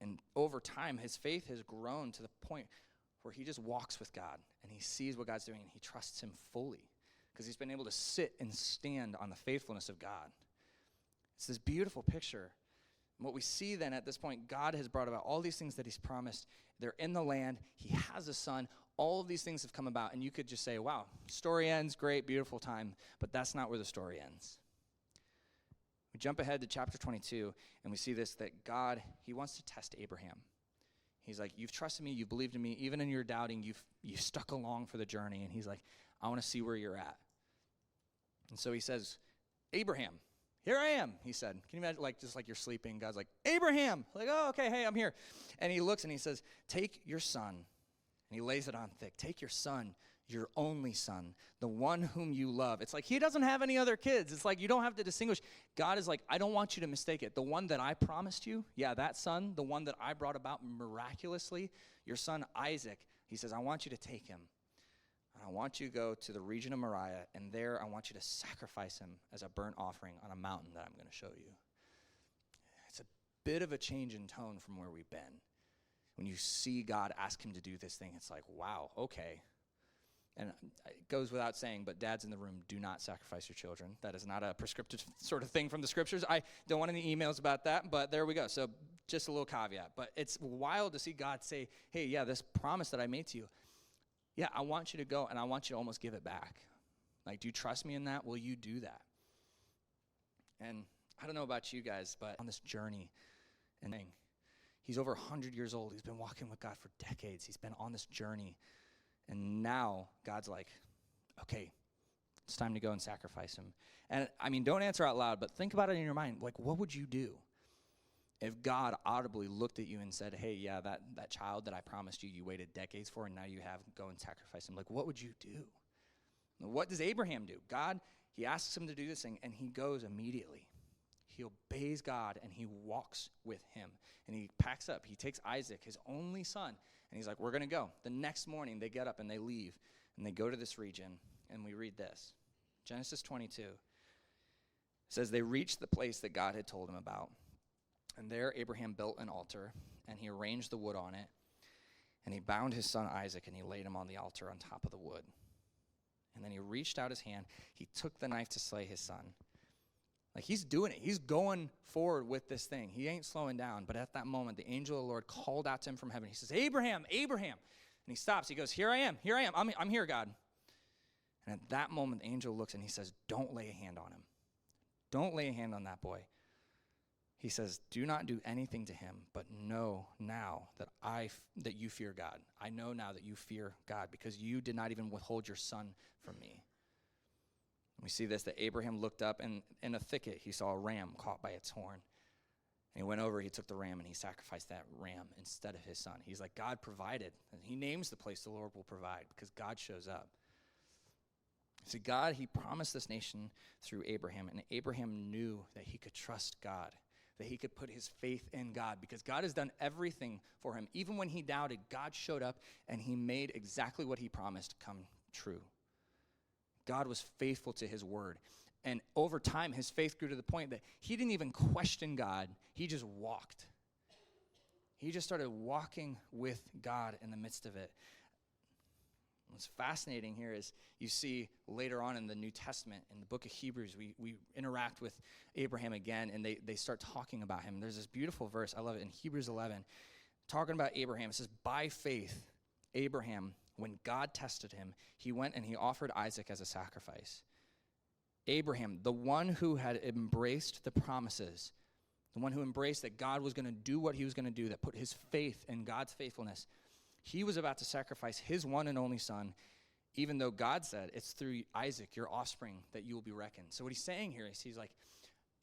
S1: And over time, his faith has grown to the point where he just walks with God and he sees what God's doing and he trusts him fully because he's been able to sit and stand on the faithfulness of God. It's this beautiful picture. And what we see then at this point, God has brought about all these things that he's promised. They're in the land. He has a son. All of these things have come about. And you could just say, wow, story ends, great, beautiful time. But that's not where the story ends. We jump ahead to chapter 22, and we see this, that God, he wants to test Abraham. He's like, you've trusted me, you've believed in me. Even in your doubting, you've stuck along for the journey. And he's like, I want to see where you're at. And so he says, Abraham, here I am, he said. Can you imagine, just like you're sleeping, God's like, Abraham. Oh, okay, hey, I'm here. And he looks and he says, take your son. And he lays it on thick. Take your son, your only son, the one whom you love. It's like he doesn't have any other kids. It's like you don't have to distinguish. God is like, I don't want you to mistake it. The one that I promised you, yeah, that son, the one that I brought about miraculously, your son Isaac, he says, I want you to take him. And I want you to go to the region of Moriah, and there I want you to sacrifice him as a burnt offering on a mountain that I'm going to show you. It's a bit of a change in tone from where we've been. When you see God ask him to do this thing, it's like, wow, okay. And it goes without saying, but dads in the room, do not sacrifice your children. That is not a prescriptive sort of thing from the scriptures. I don't want any emails about that, but there we go. So just a little caveat. But it's wild to see God say, hey, yeah, this promise that I made to you, yeah, I want you to go, and I want you to almost give it back. Like, do you trust me in that? Will you do that? And I don't know about you guys, but on this journey, and he's over 100 years old. He's been walking with God for decades. He's been on this journey. And now God's like, okay, it's time to go and sacrifice him. And I mean, don't answer out loud, but think about it in your mind. Like, what would you do if God audibly looked at you and said, hey, yeah, that child that I promised you, you waited decades for, and now you have, go and sacrifice him. Like, what would you do? What does Abraham do? God, he asks him to do this thing, and he goes immediately. He obeys God, and he walks with him. And he packs up. He takes Isaac, his only son, and he's like, we're going to go. The next morning, they get up and they leave, and they go to this region, and we read this. Genesis 22. It says, they reached the place that God had told him about. And there Abraham built an altar, and he arranged the wood on it, and he bound his son Isaac, and he laid him on the altar on top of the wood. And then he reached out his hand. He took the knife to slay his son. Like, he's doing it. He's going forward with this thing. He ain't slowing down. But at that moment, the angel of the Lord called out to him from heaven. He says, Abraham, Abraham. And he stops. He goes, here I am. I'm here, God. And at that moment, the angel looks and he says, don't lay a hand on him. Don't lay a hand on that boy. He says, do not do anything to him, but know now that you fear God. I know now that you fear God because you did not even withhold your son from me. We see this, that Abraham looked up, and in a thicket he saw a ram caught by its horn. And he went over, he took the ram, and he sacrificed that ram instead of his son. He's like, God provided. And he names the place the Lord will provide because God shows up. See, God, he promised this nation through Abraham, and Abraham knew that he could trust God, that he could put his faith in God because God has done everything for him. Even when he doubted, God showed up, and he made exactly what he promised come true. God was faithful to his word. And over time, his faith grew to the point that he didn't even question God. He just walked. He just started walking with God in the midst of it. What's fascinating here is you see later on in the New Testament, in the book of Hebrews, we interact with Abraham again, and they start talking about him. There's this beautiful verse, I love it, in Hebrews 11, talking about Abraham. It says, by faith, Abraham, when God tested him, he went and he offered Isaac as a sacrifice. Abraham, the one who had embraced the promises, the one who embraced that God was going to do what he was going to do, that put his faith in God's faithfulness, he was about to sacrifice his one and only son, even though God said, it's through Isaac, your offspring, that you will be reckoned. So what he's saying here is he's like,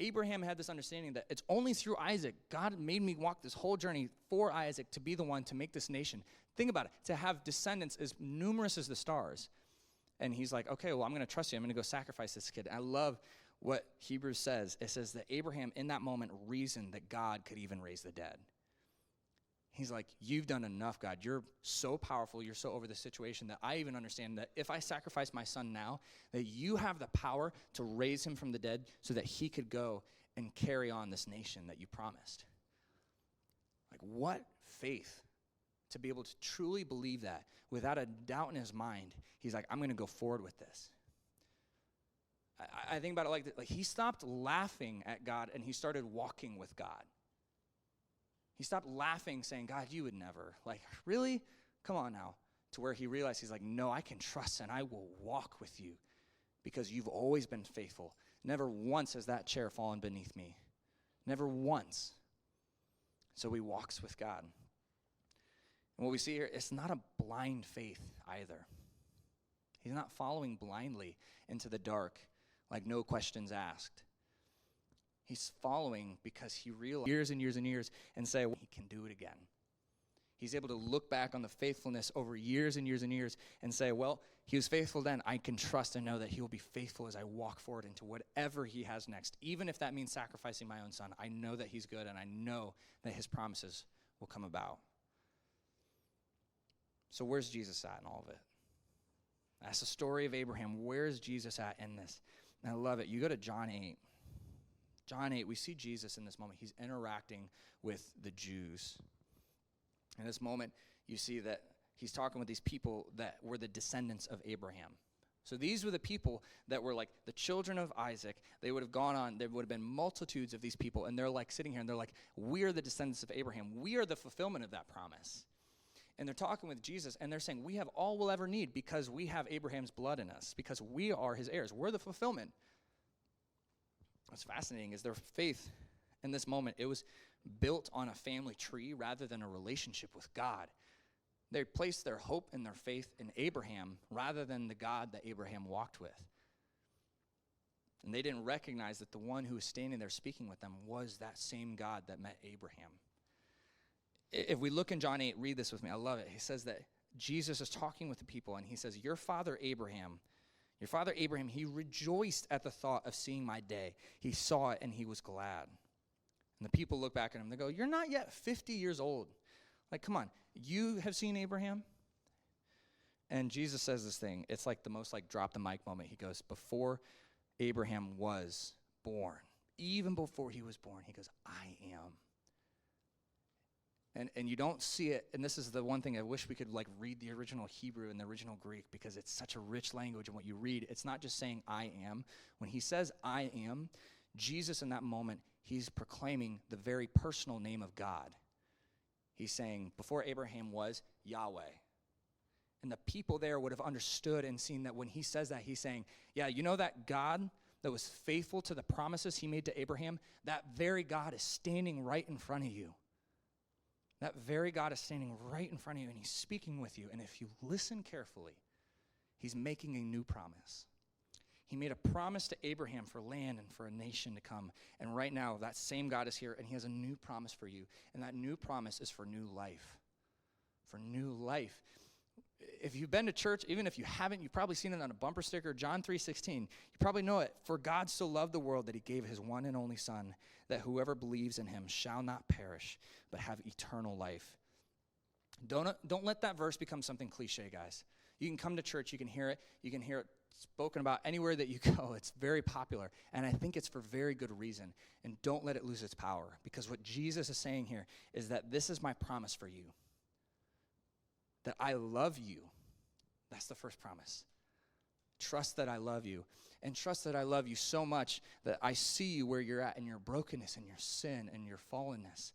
S1: Abraham had this understanding that it's only through Isaac. God made me walk this whole journey for Isaac to be the one to make this nation. Think about it, to have descendants as numerous as the stars. And he's like, okay, well, I'm going to trust you. I'm going to go sacrifice this kid. I love what Hebrews says. It says that Abraham in that moment reasoned that God could even raise the dead. He's like, you've done enough, God. You're so powerful. You're so over the situation that I even understand that if I sacrifice my son now, that you have the power to raise him from the dead so that he could go and carry on this nation that you promised. Like, what faith to be able to truly believe that without a doubt in his mind. He's like, I'm going to go forward with this. I think about it like this. Like, he stopped laughing at God and he started walking with God. He stopped laughing, saying, God, you would never. Like, really? Come on now. To where he realized, he's like, no, I can trust and I will walk with you because you've always been faithful. Never once has that chair fallen beneath me. Never once. So he walks with God. And what we see here, it's not a blind faith either. He's not following blindly into the dark, like no questions asked. He's following because he realized years and years and years and say, well, he can do it again. He's able to look back on the faithfulness over years and years and years and say, well, he was faithful then. I can trust and know that he will be faithful as I walk forward into whatever he has next. Even if that means sacrificing my own son, I know that he's good and I know that his promises will come about. So where's Jesus at in all of it? That's the story of Abraham. Where's Jesus at in this? And I love it. You go to John 8. John 8, we see Jesus in this moment. He's interacting with the Jews. In this moment, you see that he's talking with these people that were the descendants of Abraham. So these were the people that were like the children of Isaac. They would have gone on, there would have been multitudes of these people, and they're like sitting here, and they're like, we are the descendants of Abraham. We are the fulfillment of that promise. And they're talking with Jesus, and they're saying, we have all we'll ever need because we have Abraham's blood in us, because we are his heirs. We're the fulfillment. What's fascinating is their faith in this moment, it was built on a family tree rather than a relationship with God. They placed their hope and their faith in Abraham rather than the God that Abraham walked with. And they didn't recognize that the one who was standing there speaking with them was that same God that met Abraham. If we look in John 8, read this with me. I love it. He says that Jesus is talking with the people, and he says, your father Abraham, he rejoiced at the thought of seeing my day. He saw it, and he was glad. And the people look back at him. They go, you're not yet 50 years old. Like, come on. You have seen Abraham? And Jesus says this thing. It's like the most like drop the mic moment. He goes, before Abraham was born, even before he was born, he goes, I am. And you don't see it, and this is the one thing I wish we could like read the original Hebrew and the original Greek, because it's such a rich language, and what you read, it's not just saying I am. When he says I am, Jesus in that moment, he's proclaiming the very personal name of God. He's saying, before Abraham was Yahweh. And the people there would have understood and seen that when he says that, he's saying, yeah, you know that God that was faithful to the promises he made to Abraham, that very God is standing right in front of you. That very God is standing right in front of you, and he's speaking with you. And if you listen carefully, he's making a new promise. He made a promise to Abraham for land and for a nation to come. And right now, that same God is here, and he has a new promise for you. And that new promise is for new life. For new life. If you've been to church, even if you haven't, you've probably seen it on a bumper sticker, John 3:16. You probably know it. For God so loved the world that he gave his one and only Son, that whoever believes in him shall not perish, but have eternal life. Don't let that verse become something cliche, guys. You can come to church, you can hear it spoken about anywhere that you go. It's very popular, and I think it's for very good reason. And don't let it lose its power, because what Jesus is saying here is that this is my promise for you. That I love you. That's the first promise. Trust that I love you. And trust that I love you so much that I see you where you're at in your brokenness and your sin and your fallenness.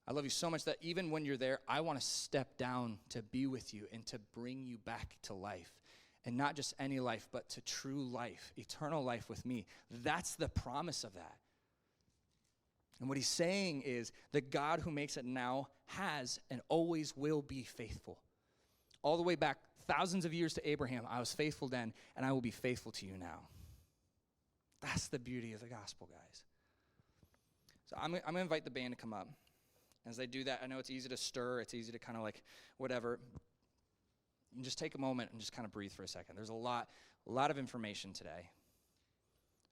S1: I love you so much that even when you're there, I want to step down to be with you and to bring you back to life. And not just any life, but to true life, eternal life with me. That's the promise of that. And what he's saying is the God who makes it now has and always will be faithful. All the way back thousands of years to Abraham, I was faithful then, and I will be faithful to you now. That's the beauty of the gospel, guys. So I'm going to invite the band to come up. As they do that, I know it's easy to stir. It's easy to kind of like whatever. You can just take a moment and just kind of breathe for a second. There's a lot of information today.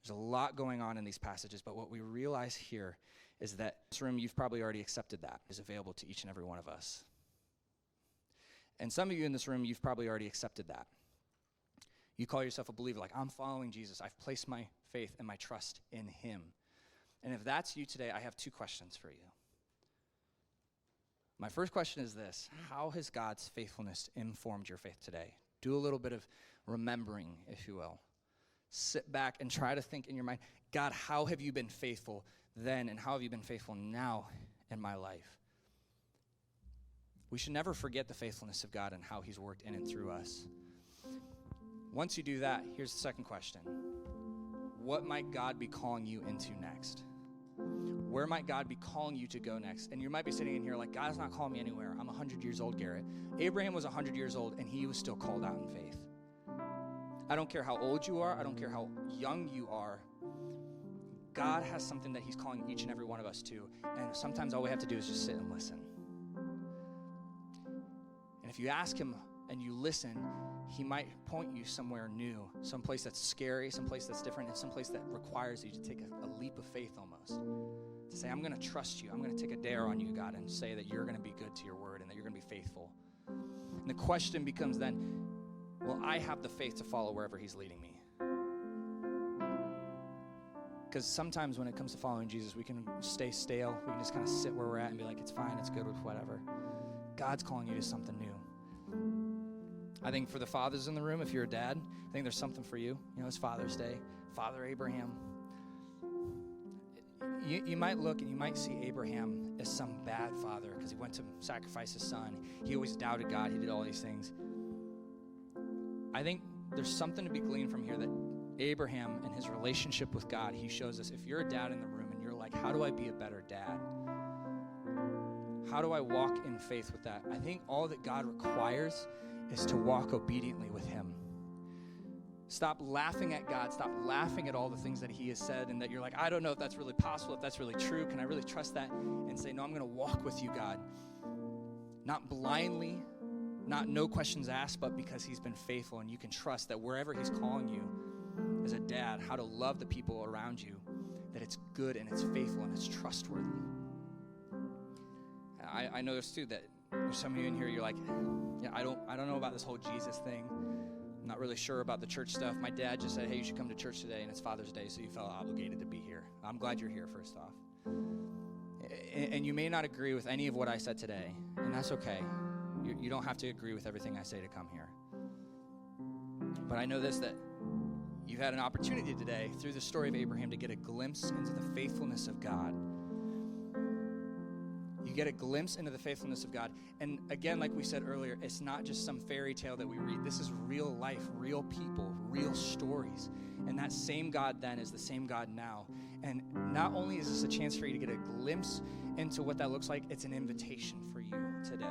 S1: There's a lot going on in these passages, but what we realize here is that this room, you've probably already accepted that is available to each and every one of us. And some of you in this room, you've probably already accepted that. You call yourself a believer, like, I'm following Jesus. I've placed my faith and my trust in him. And if that's you today, I have two questions for you. My first question is this: how has God's faithfulness informed your faith today? Do a little bit of remembering, if you will. Sit back and try to think in your mind, God, how have you been faithful then, and how have you been faithful now in my life? We should never forget the faithfulness of God and how he's worked in and through us. Once you do that, here's the second question. What might God be calling you into next? Where might God be calling you to go next? And you might be sitting in here like, God's not calling me anywhere. I'm 100 years old, Garrett. Abraham was 100 years old, and he was still called out in faith. I don't care how old you are. I don't care how young you are. God has something that he's calling each and every one of us to. And sometimes all we have to do is just sit and listen. And if you ask him and you listen, he might point you somewhere new, someplace that's scary, someplace that's different, and someplace that requires you to take a leap of faith almost. To say, I'm going to trust you. I'm going to take a dare on you, God, and say that you're going to be good to your word and that you're going to be faithful. And the question becomes then, will I have the faith to follow wherever he's leading me? Because sometimes when it comes to following Jesus, we can stay stale. We can just kind of sit where we're at and be like, it's fine, it's good with whatever. God's calling you to something new. I think for the fathers in the room, if you're a dad, I think there's something for you. You know, it's Father's Day. Father Abraham. You might look and you might see Abraham as some bad father because he went to sacrifice his son. He always doubted God. He did all these things. I think there's something to be gleaned from here that Abraham and his relationship with God, he shows us if you're a dad in the room and you're like, how do I be a better dad? How do I walk in faith with that? I think all that God requires is to walk obediently with him. Stop laughing at God. Stop laughing at all the things that he has said and that you're like, I don't know if that's really possible, if that's really true. Can I really trust that? And say, no, I'm going to walk with you, God. Not blindly, not no questions asked, but because he's been faithful, and you can trust that wherever he's calling you as a dad, how to love the people around you, that it's good and it's faithful and it's trustworthy. I noticed too that there's some of you in here, you're like, yeah, I don't know about this whole Jesus thing. I'm not really sure about the church stuff. My dad just said, hey, you should come to church today, and it's Father's Day, so you felt obligated to be here. I'm glad you're here, first off. And you may not agree with any of what I said today, and that's okay. You don't have to agree with everything I say to come here. But I know this, that you've had an opportunity today through the story of Abraham to get a glimpse into the faithfulness of God. You get a glimpse into the faithfulness of God. And again, like we said earlier, it's not just some fairy tale that we read. This is real life, real people, real stories. And that same God then is the same God now. And not only is this a chance for you to get a glimpse into what that looks like, it's an invitation for you today.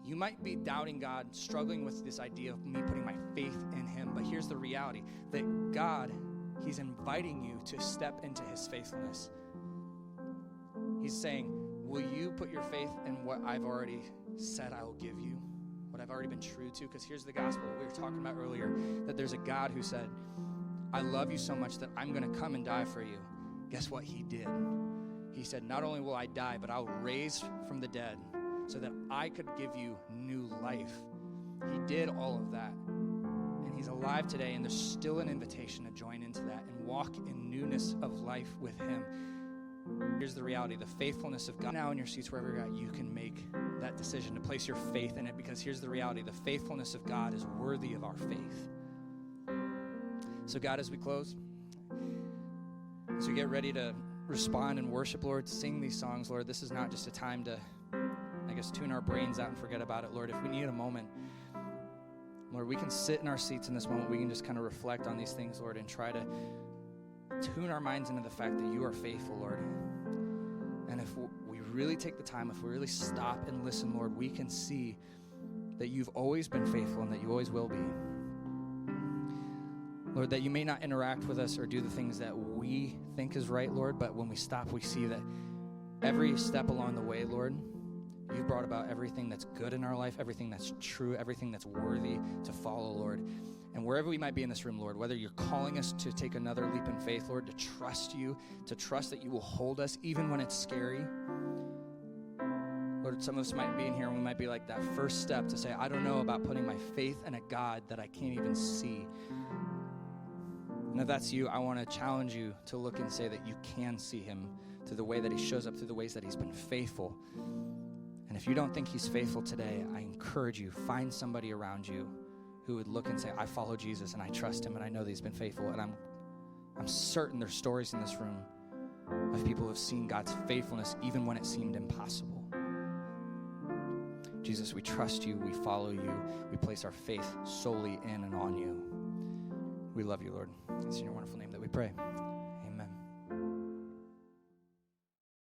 S1: You might be doubting God, struggling with this idea of me putting my faith in him. But here's the reality, that God, he's inviting you to step into his faithfulness. He's saying, will you put your faith in what I've already said I will give you? What I've already been true to? Because here's the gospel we were talking about earlier, that there's a God who said, I love you so much that I'm going to come and die for you. Guess what he did? He said, not only will I die, but I'll raise from the dead so that I could give you new life. He did all of that. And he's alive today, and there's still an invitation to join into that and walk in newness of life with him. Here's the reality, the faithfulness of God. Now in your seats, wherever you're at, you can make that decision to place your faith in it, because here's the reality, the faithfulness of God is worthy of our faith. So God, as we close, as we get ready to respond and worship, Lord, sing these songs, Lord, this is not just a time to, I guess, tune our brains out and forget about it, Lord. If we need a moment, Lord, we can sit in our seats in this moment. We can just kind of reflect on these things, Lord, and try to tune our minds into the fact that you are faithful, Lord. And if we really take the time, if we really stop and listen, Lord, we can see that you've always been faithful and that you always will be. Lord, that you may not interact with us or do the things that we think is right, Lord, but when we stop, we see that every step along the way, Lord, you've brought about everything that's good in our life, everything that's true, everything that's worthy to follow, Lord. And wherever we might be in this room, Lord, whether you're calling us to take another leap in faith, Lord, to trust you, to trust that you will hold us even when it's scary. Lord, some of us might be in here and we might be like that first step to say, I don't know about putting my faith in a God that I can't even see. And if that's you, I want to challenge you to look and say that you can see him through the way that he shows up, through the ways that he's been faithful. And if you don't think he's faithful today, I encourage you, find somebody around you who would look and say, I follow Jesus and I trust him and I know that he's been faithful. And I'm certain there's stories in this room of people who have seen God's faithfulness even when it seemed impossible. Jesus, we trust you, we follow you, we place our faith solely in and on you. We love you, Lord. It's in your wonderful name that we pray.